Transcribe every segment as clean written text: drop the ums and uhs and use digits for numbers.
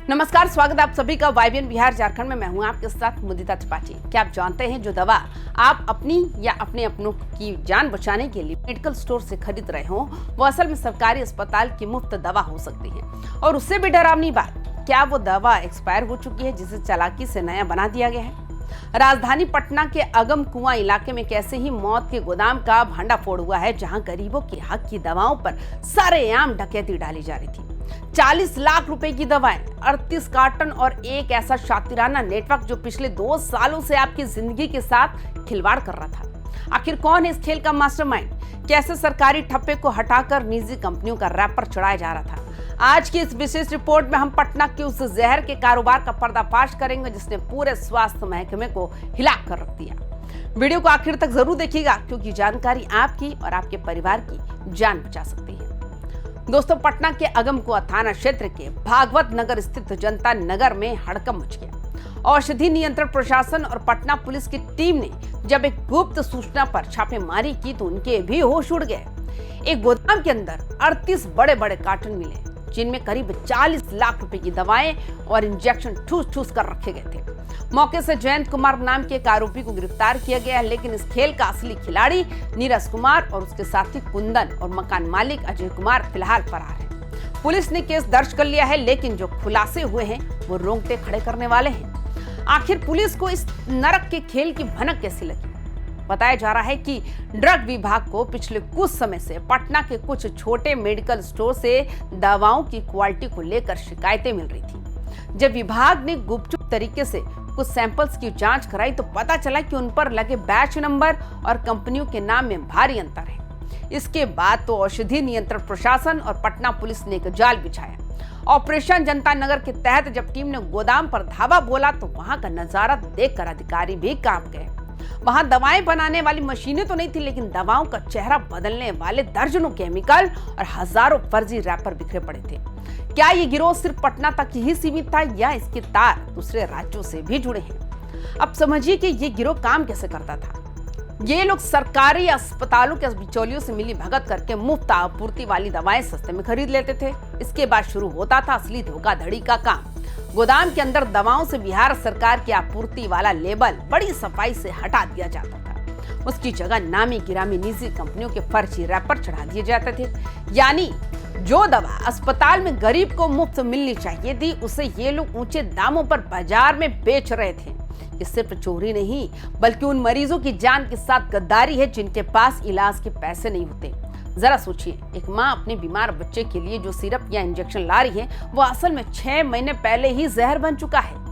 नमस्कार, स्वागत है आप सभी का वाईबीएन बिहार झारखंड में। मैं हूं आपके साथ मुदिता त्रिपाठी। क्या आप जानते हैं जो दवा आप अपनी या अपने अपनों की जान बचाने के लिए मेडिकल स्टोर से खरीद रहे हो वो असल में सरकारी अस्पताल की मुफ्त दवा हो सकती है। और उससे भी डरावनी बात, क्या वो दवा एक्सपायर हो चुकी है जिसे चालाकी से नया बना दिया गया है। राजधानी पटना के अगम कुआं इलाके में कैसे ही मौत के गोदाम का भंडाफोड़ हुआ है, जहां गरीबों के हक की दवाओं पर सरेआम डकैती डाली जा रही थी। 40 लाख रुपए की दवाएं, 38 कार्टन और एक ऐसा शातिराना नेटवर्क जो पिछले 2 सालों से आपकी जिंदगी के साथ खिलवाड़ कर रहा था। आखिर कौन है इस खेल का मास्टरमाइंड? कैसे सरकारी ठप्पे को हटाकर निजी कंपनियों का रैपर चढ़ाया जा रहा था? आज की इस विशेष रिपोर्ट में हम पटना के उस जहर के कारोबार का पर्दाफाश करेंगे जिसने पूरे स्वास्थ्य महकमे को हिला कर रख दिया। वीडियो को आखिर तक जरूर देखिएगा, क्योंकि जानकारी आपकी और आपके परिवार की जान बचा सकती है। दोस्तों, पटना के अगमकुआं थाना क्षेत्र के भागवत नगर स्थित जनता नगर में हड़कंप मच गया। औषधि नियंत्रण प्रशासन और पटना पुलिस की टीम ने जब एक गुप्त सूचना पर छापेमारी की तो उनके भी होश उड़ गए। एक गोदाम के अंदर 38 बड़े बड़े कार्टन मिले, जिनमें करीब 40 लाख रुपए की दवाएं और इंजेक्शन ठूस ठूस कर रखे गए थे। मौके से जयंत कुमार नाम के एक आरोपी को गिरफ्तार किया गया, लेकिन इस खेल का असली खिलाड़ी नीरज कुमार और उसके साथी कुंदन और मकान मालिक अजय कुमार फिलहाल फरार है। पुलिस ने केस दर्ज कर लिया है, लेकिन जो खुलासे हुए हैं वो रोंगटे खड़े करने वाले हैं। आखिर पुलिस को इस नरक के खेल की भनक कैसी लगी? बताया जा रहा है कि ड्रग विभाग को पिछले कुछ समय से पटना के कुछ छोटे मेडिकल स्टोर से दवाओं की क्वालिटी को लेकर शिकायतें मिल रही थी। जब विभाग ने गुपचुप तरीके से कुछ सैंपल्स की जांच कराई तो पता चला कि उन पर लगे बैच नंबर और कंपनियों के नाम में भारी अंतर है। इसके बाद तो औषधि नियंत्रण प्रशासन और पटना पुलिस ने एक जाल बिछाया। ऑपरेशन जनता नगर के तहत जब टीम ने गोदाम पर धावा बोला तो वहां का नजारा देखकर अधिकारी भी कांप गए। वहां दवाएं बनाने वाली मशीनें तो नहीं थी, लेकिन दवाओं का चेहरा बदलने वाले दर्जनों केमिकल और हजारों फर्जी रैपर बिखरे पड़े थे। क्या ये गिरोह सिर्फ पटना तक ही सीमित था या इसके तार दूसरे राज्यों से भी जुड़े हैं? अब समझिए कि ये गिरोह काम कैसे करता था। ये लोग सरकारी अस्पतालों के बिचौलियों से मिली भगत करके मुफ्त आपूर्ति वाली दवाएं सस्ते में खरीद लेते थे। इसके बाद शुरू होता था असली धोखाधड़ी का काम। गोदाम के अंदर दवाओं से बिहार सरकार की आपूर्ति वाला लेबल बड़ी सफाई से हटा दिया जाता था। उसकी जगह नामी गिरामी निजी कंपनियों के फर्जी रैपर चढ़ा दिए जाते थे। यानी जो दवा अस्पताल में गरीब को मुफ्त मिलनी चाहिए थी, उसे ये लोग ऊंचे दामों पर बाजार में बेच रहे थे। ये सिर्फ चोरी नहीं, बल्कि उन मरीजों की जान के साथ गद्दारी है जिनके पास इलाज के पैसे नहीं होते। जरा सोचिए, एक माँ अपने बीमार बच्चे के लिए जो सिरप या इंजेक्शन ला रही है वो असल में 6 महीने पहले ही जहर बन चुका है।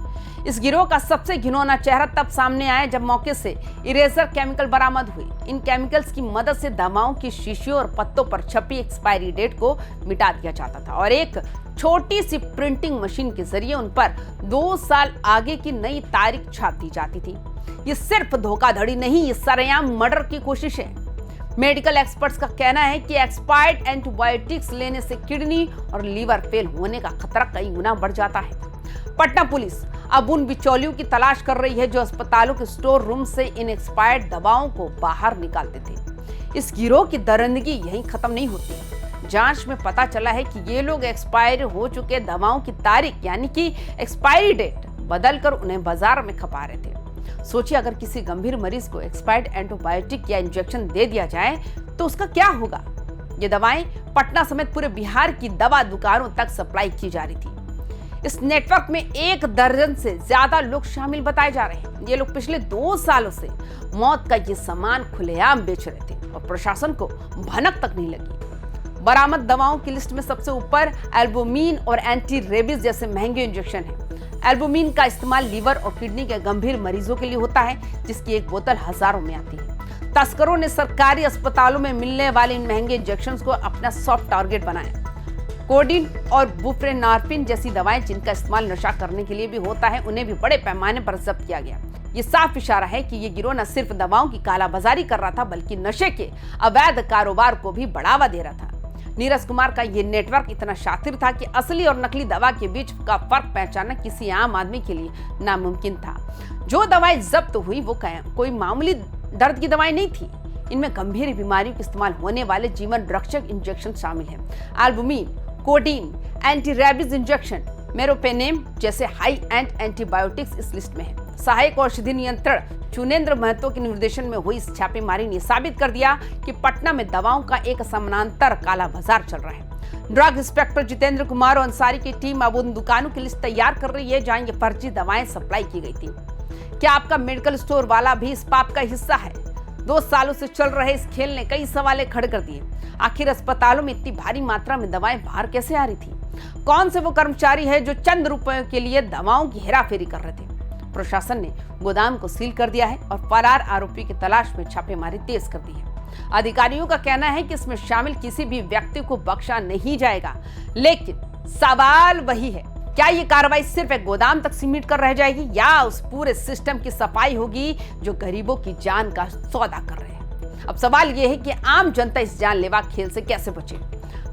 इस गिरोह का सबसे घिनौना चेहरा तब सामने आया जब मौके से इरेजर केमिकल बरामद हुई। इन केमिकल्स की मदद से दवाओं की शीशियों और पत्तों पर छपी एक्सपायरी डेट को मिटा दिया जाता था और एक छोटी सी प्रिंटिंग मशीन के जरिए उन पर 2 साल आगे की नई तारीख छाप दी जाती थी। ये सिर्फ धोखाधड़ी नहीं, ये सरेआम मर्डर की कोशिश है। मेडिकल एक्सपर्ट्स का कहना है कि एक्सपायर्ड एंटीबायोटिक्स लेने से किडनी और लीवर फेल होने का खतरा कई गुना बढ़ जाता है। पटना पुलिस अब उन बिचौलियों की तलाश कर रही है जो अस्पतालों के स्टोर रूम से इन एक्सपायर्ड दवाओं को बाहर निकालते थे। इस गिरोह की दरिंदगी यहीं खत्म नहीं होती। जांच में पता चला है कि ये लोग एक्सपायर हो चुके दवाओं की तारीख यानी कि एक्सपायरी डेट बदलकर उन्हें बाजार में खपा रहे थे। सोचिए, अगर किसी गंभीर मरीज को एक्सपायर्ड एंटीबायोटिक या इंजेक्शन दे दिया जाए तो उसका क्या होगा। ये दवाएं पटना समेत पूरे बिहार की दवा दुकानों तक सप्लाई की जा रही थी। इस नेटवर्क में 1 दर्जन से ज्यादा लोग शामिल बताए जा रहे हैं। ये लोग पिछले 2 सालों से मौत का ये सामान खुलेआम बेच रहे थे और प्रशासन को भनक तक नहीं लगी। बरामद दवाओं की लिस्ट में सबसे ऊपर एल्बुमिन और एंटी रेबीज जैसे महंगे इंजेक्शन हैं। एल्बुमिन का इस्तेमाल लीवर और किडनी के गंभीर मरीजों के लिए होता है, जिसकी एक बोतल हजारों में आती है। तस्करों ने सरकारी अस्पतालों में मिलने वाले इन महंगे इंजेक्शंस को अपना सॉफ्ट टारगेट बनाया। कोडीन और बुप्रेनार्फिन जैसी दवाएं जिनका इस्तेमाल नशा करने के लिए भी होता है, उन्हें भी बड़े पैमाने पर जब्त किया गया। ये साफ इशारा है कि ये गिरोह न सिर्फ दवाओं की कालाबाजारी कर रहा था, बल्कि नशे के अवैध कारोबार को भी बढ़ावा दे रहा था। नीरज कुमार का ये नेटवर्क इतना शातिर था कि असली और नकली दवा के बीच का फर्क पहचानना किसी आम आदमी के लिए नामुमकिन था। जो दवाएं जब्त हुई वो कोई मामूली दर्द की दवाएं नहीं थी। इनमें गंभीर बीमारियों के इस्तेमाल होने वाले जीवन रक्षक इंजेक्शन शामिल हैं। Albumin, codeine, anti rabies injection, meropenem जैसे हाई एंड एंटीबायोटिक्स इस लिस्ट में है। सहायक औषधि नियंत्रण चुनेंद्र महतो के निर्देशन में हुई इस छापेमारी ने साबित कर दिया कि पटना में दवाओं का एक समानांतर काला बाजार चल रहा है। ड्रग इंस्पेक्टर जितेंद्र कुमार और अंसारी की टीम अब उन दुकानों की लिस्ट तैयार कर रही है जहां ये फर्जी दवाएं सप्लाई की गई थी। क्या आपका मेडिकल स्टोर वाला भी इस पाप का हिस्सा है? 2 सालों से चल रहे इस खेल ने कई सवाल खड़े कर दिए। आखिर अस्पतालों में इतनी भारी मात्रा में दवाएं बाहर कैसे आ रही थी? कौन से वो कर्मचारी है जो चंद रुपयों के लिए दवाओं की हेराफेरी कर रहे थे? प्रशासन ने गोदाम को सील कर दिया है और फरार आरोपी की तलाश में छापेमारी तेज कर दी है। अधिकारियों का कहना है कि इसमें शामिल किसी भी व्यक्ति को बख्शा नहीं जाएगा, लेकिन सवाल वही है, क्या ये कार्रवाई सिर्फ एक गोदाम तक सीमित कर रह जाएगी या उस पूरे सिस्टम की सफाई होगी जो गरीबों की जान का सौदा कर रहे हैं? अब सवाल ये है कि आम जनता इस जानलेवा खेल से कैसे बचे।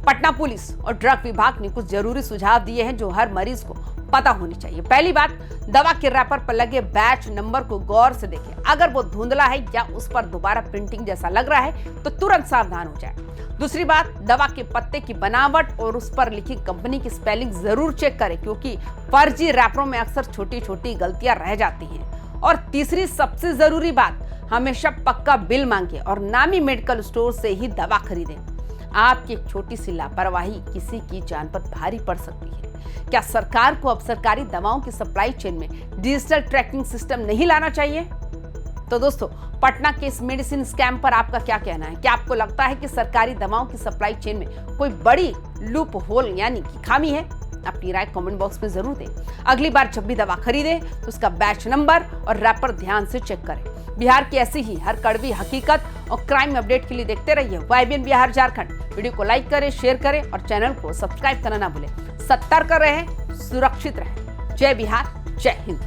पटना पुलिस और ड्रग विभाग ने कुछ जरूरी सुझाव दिए हैं जो हर मरीज को पता होनी चाहिए। पहली बात, दवा के रैपर पर लगे बैच नंबर को गौर से देखें। अगर वो धुंधला है या उस पर दोबारा प्रिंटिंग जैसा लग रहा है तो तुरंत सावधान हो जाए। दूसरी बात, दवा के पत्ते की बनावट और उस पर लिखी कंपनी की स्पेलिंग जरूर चेक करें, क्योंकि फर्जी रैपरों में अक्सर छोटी छोटी गलतियां रह जाती हैं। और तीसरी सबसे जरूरी बात, हमेशा पक्का बिल मांगे और नामी मेडिकल स्टोर से ही दवा खरीदें। आपकी एक छोटी सी लापरवाही किसी की जान पर भारी पड़ सकती है। क्या सरकार को अब सरकारी दवाओं की सप्लाई चेन में डिजिटल ट्रैकिंग सिस्टम नहीं लाना चाहिए? तो दोस्तों, पटना के इस मेडिसिन स्कैम पर आपका क्या कहना है? क्या आपको लगता है कि सरकारी दवाओं की सप्लाई चेन में कोई बड़ी लूप होल यानी कि खामी है? अपनी राय कमेंट बॉक्स में जरूर दें। अगली बार जब भी दवा खरीदें तो उसका बैच नंबर और रैपर ध्यान से चेक करें। बिहार की ऐसी ही हर कड़वी हकीकत और क्राइम अपडेट के लिए देखते रहिए YBN बिहार झारखंड। वीडियो को लाइक करें, शेयर करें और चैनल को सब्सक्राइब करना ना भूलें। सतर्क रहें, सुरक्षित रहें। जय बिहार, जय हिंद।